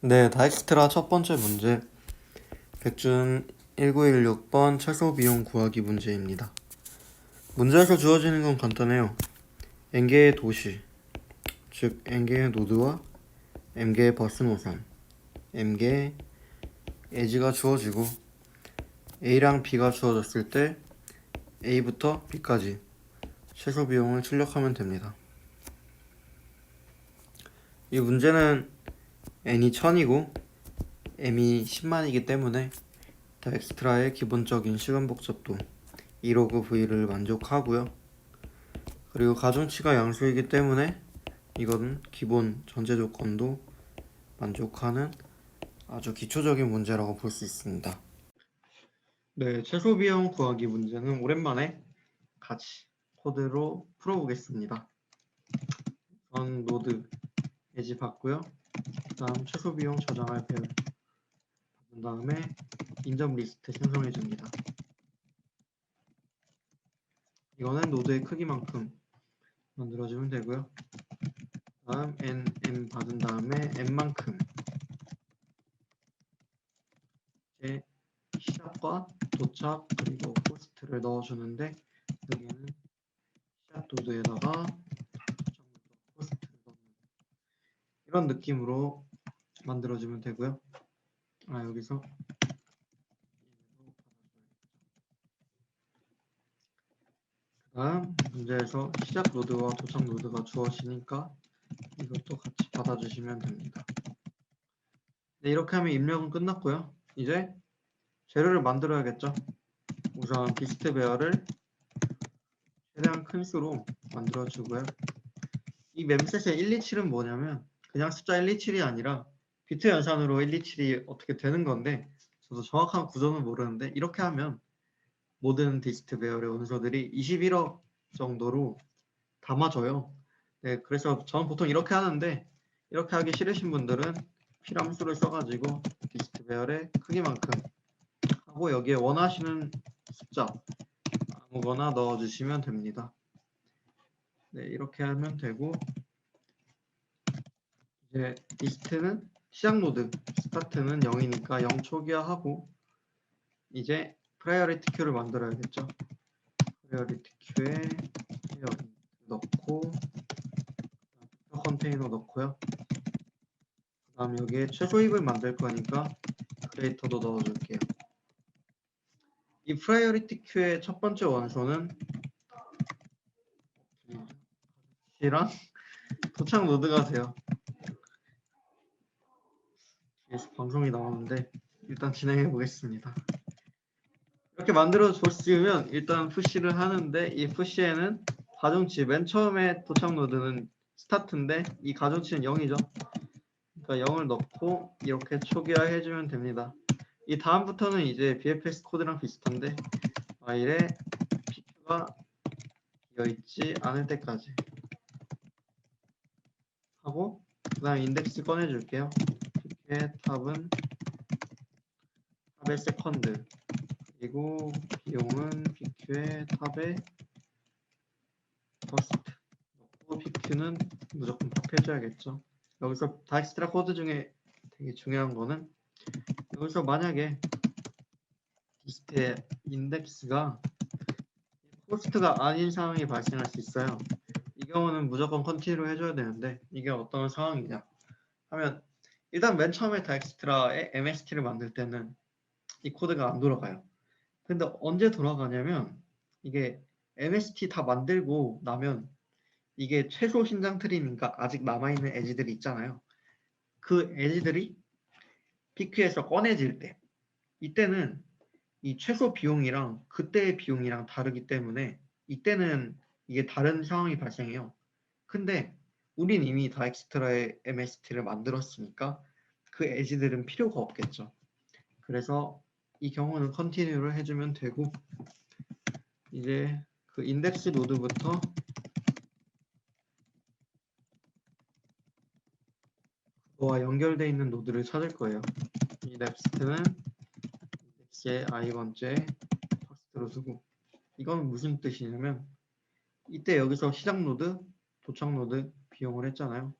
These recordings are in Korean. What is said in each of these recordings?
네, 다익스트라 첫 번째 문제. 백준 1916번 최소 비용 구하기 문제입니다. 문제에서 주어지는 건 간단해요. n개의 도시, 즉 n개의 노드와 m개의 버스 노선, m개의 에지가 주어지고 a랑 b가 주어졌을 때 a부터 b까지 최소 비용을 출력하면 됩니다. 이 문제는 n이 1000이고 m이 10만이기 때문에 다익스트라의 기본적인 시간 복잡도 2로그 v를 만족하고요. 그리고 가중치가 양수이기 때문에 이거는 기본 전제 조건도 만족하는 아주 기초적인 문제라고 볼 수 있습니다. 네, 최소 비용 구하기 문제는 오랜만에 같이 코드로 풀어보겠습니다. 전 노드 에지 받고요. 그 다음 최소 비용 저장할 배열 받은 다음에 인접 리스트 생성해 줍니다. 이거는 노드의 크기만큼 만들어주면 되고요. 다음 m 받은 다음에 m만큼 이제 시작과 도착 그리고 포스트를 넣어주는데 여기는 시작 노드에다가 도착 노드 포스트를 넣는 이런 느낌으로 만들어주면 되고요. 여기서 다음 문제에서 시작 노드와 도착 노드가 주어지니까 이것도 같이 받아주시면 됩니다. 네, 이렇게 하면 입력은 끝났고요. 이제 재료를 만들어야겠죠. 우선 비스트 배열을 최대한 큰 수로 만들어주고요. 이 mem셋의 127은 뭐냐면 그냥 숫자 127이 아니라 비트 연산으로 127이 어떻게 되는 건데 저도 정확한 구조는 모르는데 이렇게 하면 모든 디스트 배열의 원소들이 21억 정도로 담아져요. 네, 그래서 저는 보통 이렇게 하는데 이렇게 하기 싫으신 분들은 필함수를 써가지고 디스트 배열의 크기만큼 하고 여기에 원하시는 숫자 아무거나 넣어주시면 됩니다. 네, 이렇게 하면 되고 이제 리스트는 시작 노드 스타트는 0이니까 0 초기화하고 이제 프라이어리티 큐를 만들어야겠죠. 프라이어리티 큐에 페어링 넣고 컨테이너 넣고요. 그 다음 여기에 최소입을 만들 거니까 크리에이터도 넣어줄게요. 이 프라이어리티 큐의 첫 번째 원소는 C랑 도착 노드가 돼요. 뒤에서 방송이 나오는데 일단 진행해 보겠습니다. 이렇게 만들어 줬으면 일단 푸시를 하는데 이 푸시에는 가중치 맨 처음에 도착 노드는 스타트인데 이 가중치는 0이죠. 그러니까 0을 넣고 이렇게 초기화 해주면 됩니다. 이 다음부터는 이제 BFS 코드랑 비슷한데 파일에 PQ가 비어있지 않을 때까지 하고 그 다음 인덱스 꺼내줄게요. PQ의 탑은 탑의 세컨드 그리고 비용은 PQ의 탑의 퍼스트 넣고 PQ는 무조건 팝해줘야겠죠. 여기서 다익스트라 코드 중에 되게 중요한 거는 여기서 만약에 디스트의 인덱스가 포스트가 아닌 상황이 발생할 수 있어요. 이 경우는 무조건 컨티뉴 해줘야 되는데 이게 어떤 상황이냐 하면 일단 맨 처음에 다익스트라의 MST를 만들 때는 이 코드가 안 돌아가요. 근데 언제 돌아가냐면 이게 MST 다 만들고 나면 이게 최소 신장 트리니까 아직 남아있는 에지들이 있잖아요. 그 에지들이 PQ에서 꺼내질 때 이때는 이 최소 비용이랑 그때의 비용이랑 다르기 때문에 이때는 이게 다른 상황이 발생해요. 근데 우린 이미 다익스트라의 MST를 만들었으니까 그 에지들은 필요가 없겠죠. 그래서 이 경우는 컨티뉴를 해주면 되고 이제 그 인덱스 노드부터 그거와 연결되어 있는 노드를 찾을 거예요. 이 랩스트는 인덱스의 i번째 퍼스트로 두고 이건 무슨 뜻이냐면 이때 여기서 시작 노드, 도착 노드 비용을 했잖아요.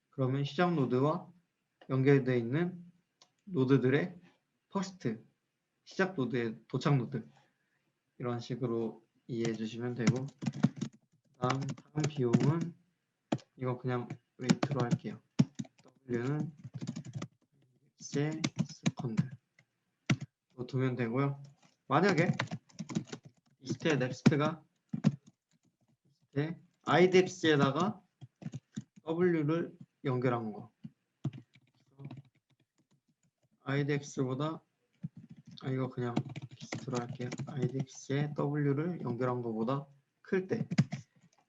그러면 시작 노드와 연결되어 있는 노드들의 퍼스트, 시작 노드의 도착 노드, 이런 식으로 이해해 주시면 되고, 다음 비용은 이거 그냥 웨이트로 할게요. W는 제 세컨드 두면 되고요. 만약에 리스트의 넥스트가 idx에다가 w를 연결한 거, idx보다 이거 그냥 리스트로 할게요. idx에 w를 연결한 거보다 클 때,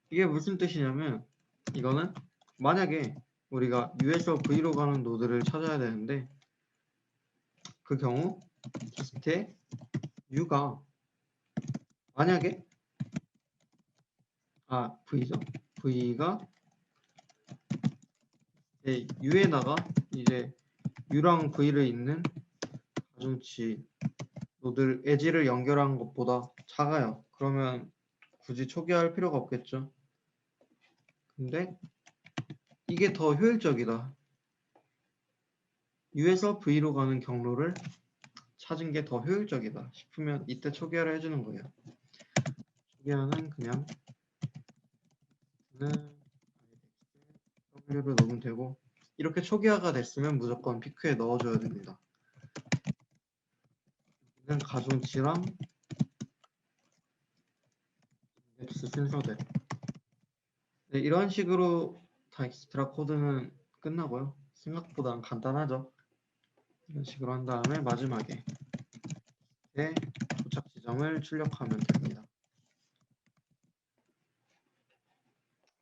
이게 무슨 뜻이냐면, 이거는 만약에 우리가 U에서 V로 가는 노드를 찾아야 되는데, 그 경우 리스트에 U가 만약에 V죠. V가 U에다가 이제 U랑 V를 잇는 가중치 노드 엣지를 연결한 것보다 작아요. 그러면 굳이 초기화할 필요가 없겠죠. 근데 이게 더 효율적이다. U에서 V로 가는 경로를 찾은 게 더 효율적이다 싶으면 이때 초기화를 해주는 거예요. 초기화는 그냥 W를 넣으면 되고, 이렇게 초기화가 됐으면 무조건 PQ에 넣어줘야 됩니다. 이는 가중치랑 인덱스 순서대로. 네, 이런 식으로 다익스트라 코드는 끝나고요. 생각보다 간단하죠. 이런 식으로 한 다음에 마지막에 도착 지점을 출력하면 됩니다.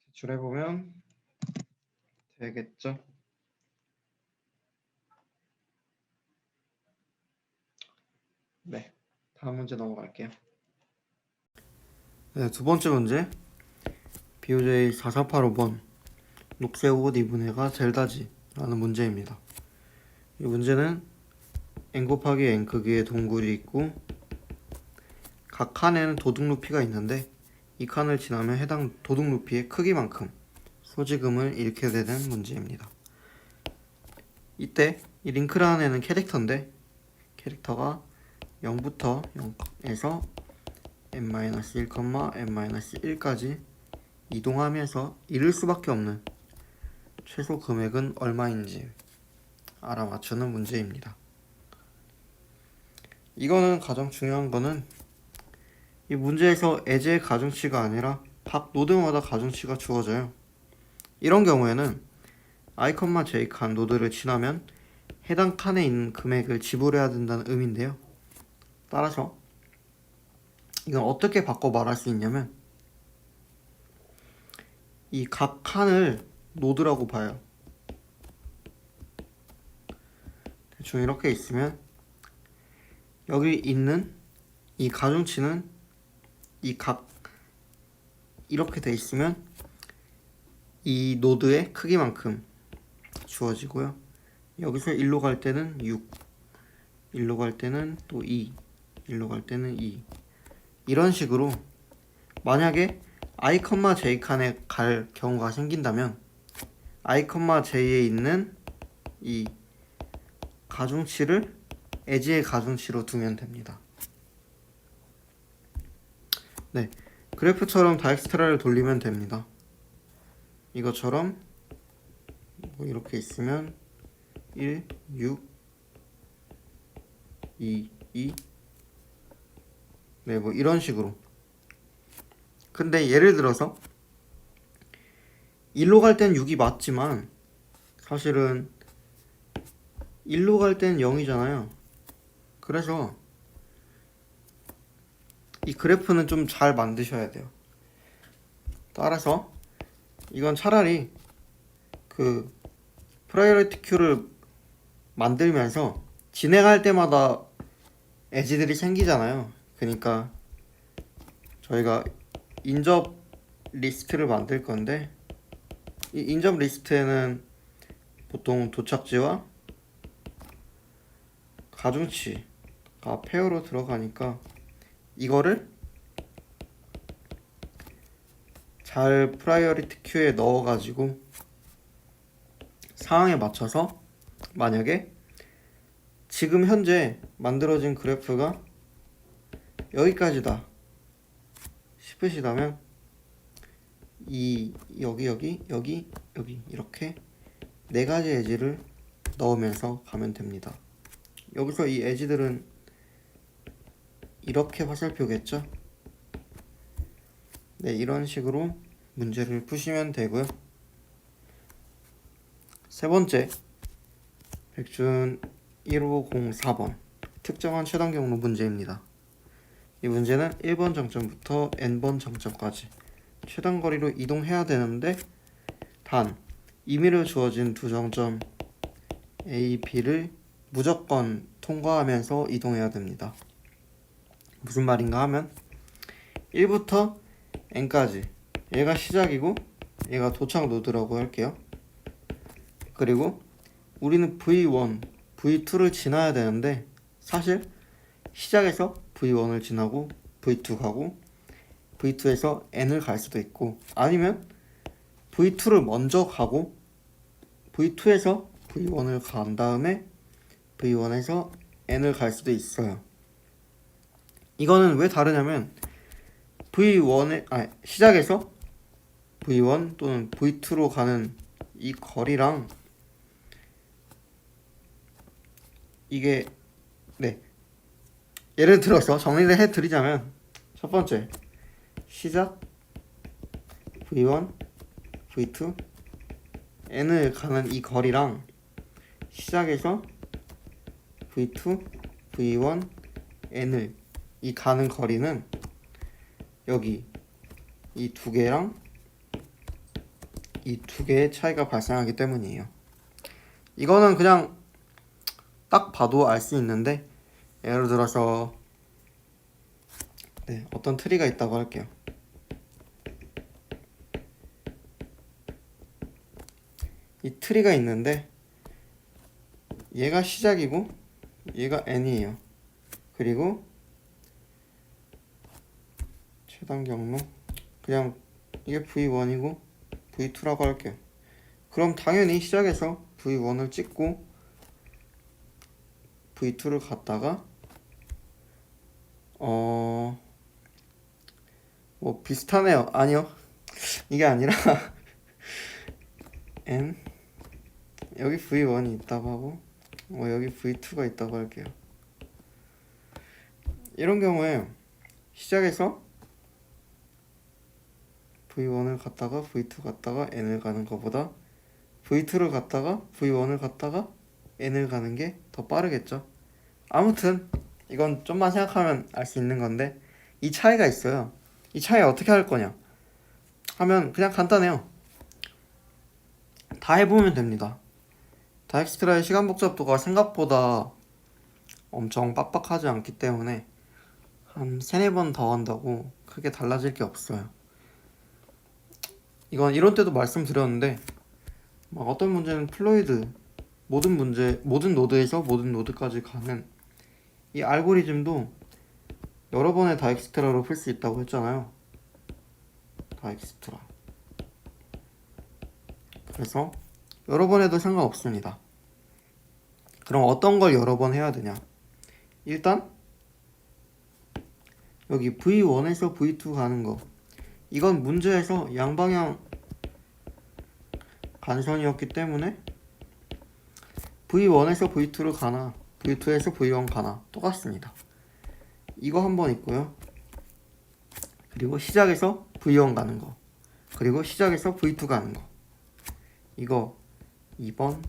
제출해보면 되겠죠. 네, 다음 문제 넘어갈게요. 네, 두 번째 문제. BOJ 4485번 녹색 옷 입은 애가 젤다지 라는 문제입니다. 이 문제는 n 곱하기 n 크기의 동굴이 있고, 각 칸에는 도둑 루피가 있는데 이 칸을 지나면 해당 도둑 루피의 크기만큼 소지금을 잃게 되는 문제입니다. 이때 이 링크라는 애는 캐릭터인데, 캐릭터가 0부터 0에서 n-1, n-1까지 이동하면서 잃을 수밖에 없는 최소 금액은 얼마인지 알아맞추는 문제입니다. 이거는 가장 중요한 거는 이 문제에서 엣지의 가중치가 아니라 각 노드마다 가중치가 주어져요. 이런 경우에는 i, j 칸 노드를 지나면 해당 칸에 있는 금액을 지불해야 된다는 의미인데요. 따라서 이건 어떻게 바꿔 말할 수 있냐면, 이 각 칸을 노드라고 봐요. 대충 이렇게 있으면 여기 있는 이 가중치는 이 각 이렇게 돼 있으면 이 노드의 크기만큼 주어지고요. 여기서 1로 갈 때는 6, 1로 갈 때는 또 2, 1로 갈 때는 2. 이런 식으로 만약에 i, j 칸에 갈 경우가 생긴다면 i, j에 있는 이 가중치를 엣지의 가중치로 두면 됩니다. 네, 그래프처럼 다익스트라를 돌리면 됩니다. 이것처럼 뭐 이렇게 있으면 1, 6, 2, 2. 네, 뭐 이런 식으로. 근데 예를 들어서 1로 갈 땐 6이 맞지만 사실은 1로 갈 땐 0이잖아요. 그래서 이 그래프는 좀 잘 만드셔야 돼요. 따라서 이건 차라리 그 프라이어리티 큐를 만들면서 진행할 때마다 엣지들이 생기잖아요. 그러니까 저희가 인접 리스트를 만들 건데, 이 인접 리스트에는 보통 도착지와 가중치가 페어로 들어가니까 이거를 잘 프라이어리티 큐에 넣어가지고 상황에 맞춰서 만약에 지금 현재 만들어진 그래프가 여기까지다 싶으시다면 여기 이렇게 네 가지 엣지를 넣으면서 가면 됩니다. 여기서 이 엣지들은 이렇게 화살표겠죠? 네, 이런 식으로 문제를 푸시면 되고요. 세 번째, 백준 1504번 특정한 최단 경로 문제입니다. 이 문제는 1번 정점부터 n번 정점까지 최단 거리로 이동해야 되는데 단 임의로 주어진 두 정점 A, B를 무조건 통과하면서 이동해야 됩니다. 무슨 말인가 하면 1부터 n까지 얘가 시작이고 얘가 도착 노드라고 할게요. 그리고 우리는 V1, V2를 지나야 되는데 사실 시작에서 V1을 지나고 V2 가고 V2에서 n을 갈 수도 있고 아니면 V2를 먼저 가고 V2에서 V1을 간 다음에 V1에서 n을 갈 수도 있어요. 이거는 왜 다르냐면 시작에서 V1 또는 V2로 가는 이 거리랑 이게 예를 들어서 정리를 해드리자면 첫 번째 시작 V1, V2, n을 가는 이 거리랑 시작에서 V2, V1, n을 이 가는 거리는 여기 이 두 개랑 이 두 개의 차이가 발생하기 때문이에요. 이거는 그냥 딱 봐도 알 수 있는데 예를 들어서 어떤 트리가 있다고 할게요. 이 트리가 있는데 얘가 시작이고 얘가 n이에요. 그리고 최단 경로 그냥 이게 V1이고 V2라고 할게요. 그럼 당연히 시작에서 V1을 찍고 V2를 갔다가 뭐 비슷하네요. 아니요, 이게 아니라 n 여기 V1이 있다고 하고 여기 V2가 있다고 할게요. 이런 경우에 시작에서 V1을 갔다가 V2 갔다가 n을 가는 것보다 V2를 갔다가 V1을 갔다가 n을 가는 게 더 빠르겠죠. 아무튼 이건 좀만 생각하면 알 수 있는 건데 이 차이가 있어요. 이 차이 어떻게 할 거냐 하면 그냥 간단해요. 다 해보면 됩니다. 다익스트라의 시간 복잡도가 생각보다 엄청 빡빡하지 않기 때문에 한 3-4번 더 한다고 크게 달라질 게 없어요. 이건 이런 때도 말씀드렸는데 막 어떤 문제는 플로이드 모든 노드에서 모든 노드까지 가는 이 알고리즘도 여러 번의 다익스트라로 풀 수 있다고 했잖아요. 다익스트라. 그래서 여러 번 해도 상관없습니다. 그럼 어떤 걸 여러 번 해야 되냐? 일단 여기 V1에서 V2 가는 거 이건 문제에서 양방향 간선이었기 때문에 V1에서 V2를 가나 V2에서 V1 가나 똑같습니다. 이거 한 번 있고요. 그리고 시작에서 V1 가는 거 그리고 시작에서 V2 가는 거 이거 2번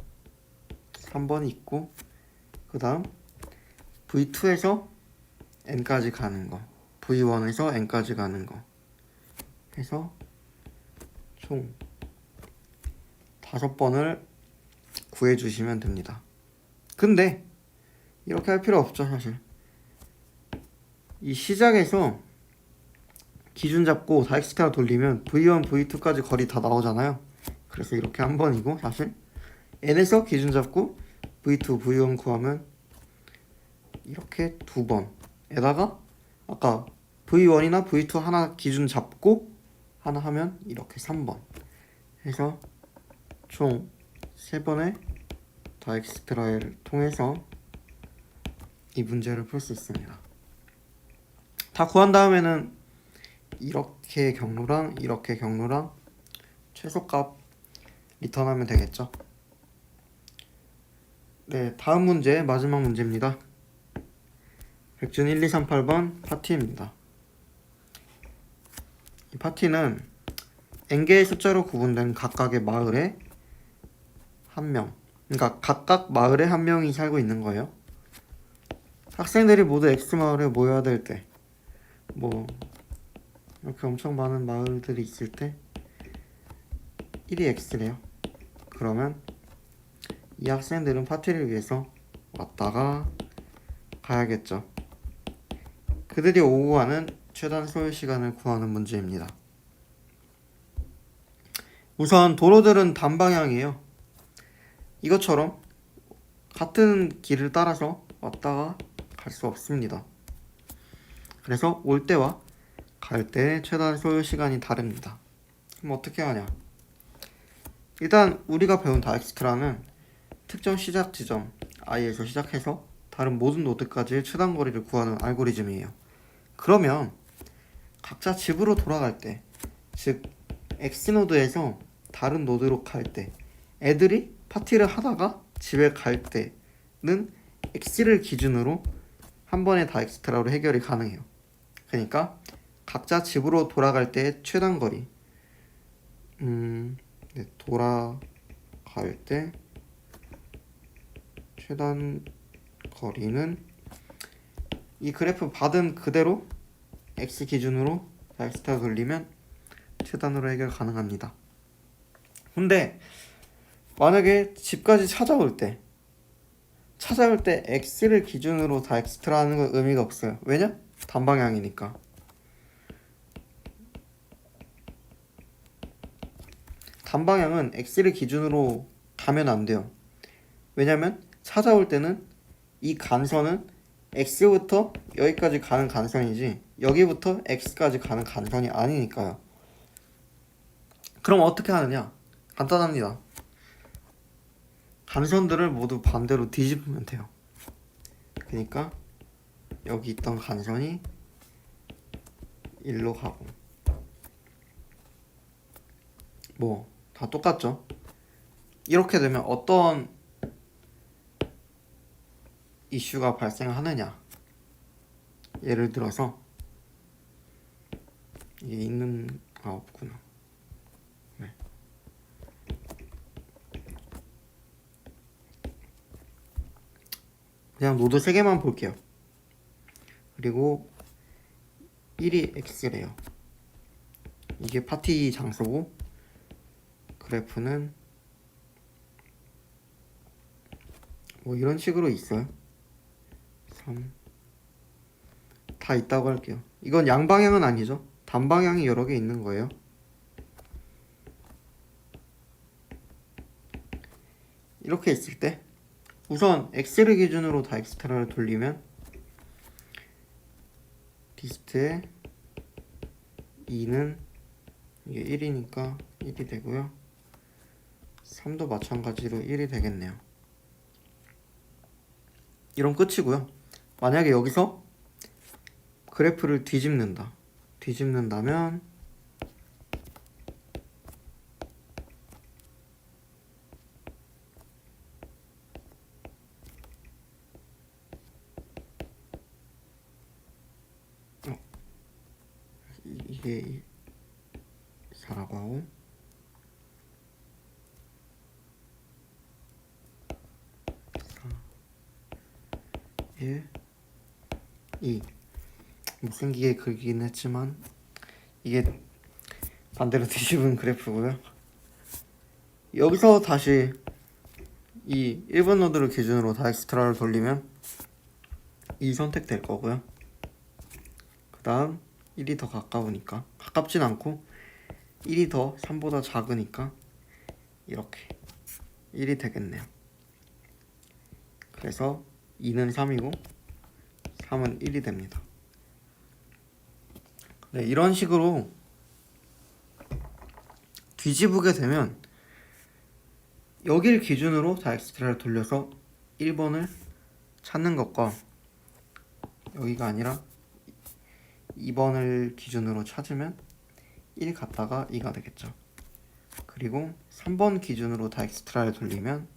3번 있고 그 다음 V2에서 n까지 가는 거 V1에서 n까지 가는 거 해서 총 5번을 구해주시면 됩니다. 근데 이렇게 할 필요 없죠. 사실 이 시작에서 기준 잡고 다익스트라 돌리면 V1, V2까지 거리 다 나오잖아요. 그래서 이렇게 한 번이고 사실 n에서 기준 잡고 V2, V1 구하면 이렇게 2번에다가 아까 V1이나 V2 하나 기준 잡고 하나 하면 이렇게 3번 해서 총 3번에 다엑스트라를 통해서 이 문제를 풀 수 있습니다. 다 구한 다음에는 이렇게 경로랑 이렇게 경로랑 최소값 리턴하면 되겠죠. 네, 다음 문제 마지막 문제입니다. 백준 1238번 파티입니다. 이 파티는 n개의 숫자로 구분된 각각의 마을에 한 명, 그러니까 각각 마을에 한 명이 살고 있는 거예요. 학생들이 모두 X마을에 모여야 될 때, 뭐 이렇게 엄청 많은 마을들이 있을 때 1이 X래요. 그러면 이 학생들은 파티를 위해서 왔다가 가야겠죠. 그들이 오고 가는 최단 소요 시간을 구하는 문제입니다. 우선 도로들은 단방향이에요. 이것처럼 같은 길을 따라서 왔다가 갈 수 없습니다. 그래서 올 때와 갈 때의 최단 소요 시간이 다릅니다. 그럼 어떻게 하냐? 일단 우리가 배운 다엑스트라는 특정 시작 지점 i에서 시작해서 다른 모든 노드까지의 최단 거리를 구하는 알고리즘이에요. 그러면 각자 집으로 돌아갈 때, 즉 X노드에서 다른 노드로 갈 때, 애들이 파티를 하다가 집에 갈 때는 X를 기준으로 한 번에 다 엑스트라로 해결이 가능해요. 그러니까 각자 집으로 돌아갈 때의 최단 거리, 네, 돌아갈 때 최단 거리는 이 그래프 받은 그대로 X 기준으로 다 엑스트라 돌리면 최단으로 해결 가능합니다. 근데 만약에 집까지 찾아올 때 X를 기준으로 다 엑스트라 하는 건 의미가 없어요. 왜냐? 단방향이니까. 단방향은 X를 기준으로 가면 안 돼요. 왜냐면 찾아올 때는 이 간선은 X부터 여기까지 가는 간선이지 여기부터 X까지 가는 간선이 아니니까요. 그럼 어떻게 하느냐? 간단합니다. 간선들을 모두 반대로 뒤집으면 돼요. 그러니까 여기 있던 간선이 1로 가고 뭐 다 똑같죠? 이렇게 되면 어떤 이슈가 발생하느냐? 예를 들어서 이게 있는 없구나. 네. 그냥 노드 3개만 볼게요. 그리고 1이 X래요. 이게 파티 장소고 그래프는 뭐 이런 식으로 있어요. 3 다 있다고 할게요. 이건 양방향은 아니죠. 단방향이 여러 개 있는 거예요. 이렇게 있을 때 우선 X를 기준으로 다 엑스트라를 돌리면 디스트에 2는 이게 1이니까 1이 되고요. 3도 마찬가지로 1이 되겠네요. 이런 끝이고요. 만약에 여기서 그래프를 뒤집는다면 이게 4라고 하고 1, 2 못생기게 그리긴 했지만 이게 반대로 뒤집은 그래프고요. 여기서 다시 이 1번 노드를 기준으로 다 엑스트라를 돌리면 2 선택될 거고요. 그 다음 1이 더 가까우니까 가깝진 않고 1이 더 3보다 작으니까 이렇게 1이 되겠네요. 그래서 2는 3이고 3은 1이 됩니다. 네, 이런 식으로 뒤집게 되면 여길 기준으로 다엑스트라를 돌려서 1번을 찾는 것과 여기가 아니라 2번을 기준으로 찾으면 1 갔다가 2가 되겠죠. 그리고 3번 기준으로 다엑스트라를 돌리면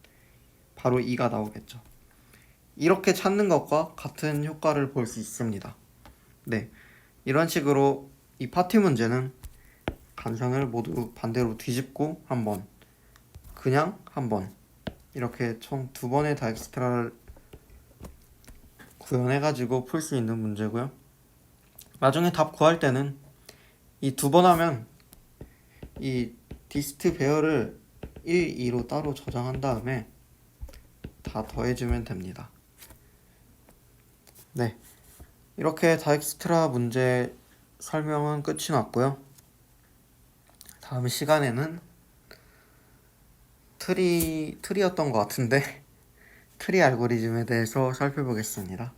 바로 2가 나오겠죠. 이렇게 찾는 것과 같은 효과를 볼 수 있습니다. 네, 이런 식으로 이 파티 문제는 간선을 모두 반대로 뒤집고 한번, 그냥 한번, 이렇게 총 2번의 다엑스트라를 구현해가지고 풀 수 있는 문제고요. 나중에 답 구할 때는 이 2번 하면 이 디스트 배열을 1, 2로 따로 저장한 다음에 다 더해주면 됩니다. 네, 이렇게 다엑스트라 문제 설명은 끝이 났고요. 다음 시간에는 트리였던 것 같은데 트리 알고리즘에 대해서 살펴보겠습니다.